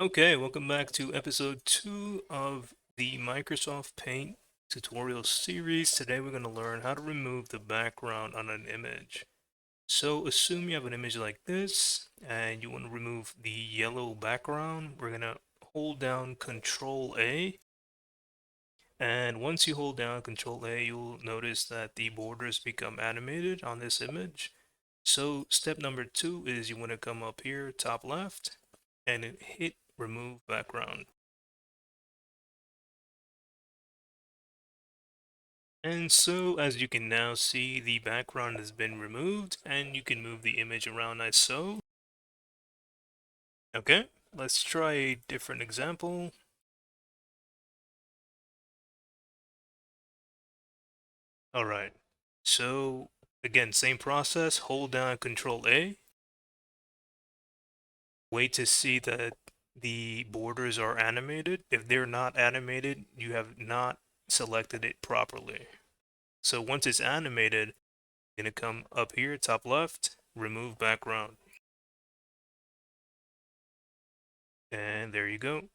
Okay, welcome back to episode 2 of the Microsoft Paint tutorial series. Today we're going to learn how to remove the background on an image. So assume you have an image like this and you want to remove the yellow background. We're going to hold down Control A. And once you hold down Control A, you'll notice that the borders become animated on this image. So step number 2 is you want to come up here, top left, and hit Remove Background. And so, as you can now see, the background has been removed and you can move the image around as so. Okay, let's try a different example. All right, so again, same process, hold down Control A, wait to see that the borders are animated. If they're not animated, you have not selected it properly. So once it's animated, you're gonna come up here, top left, remove background. And there you go.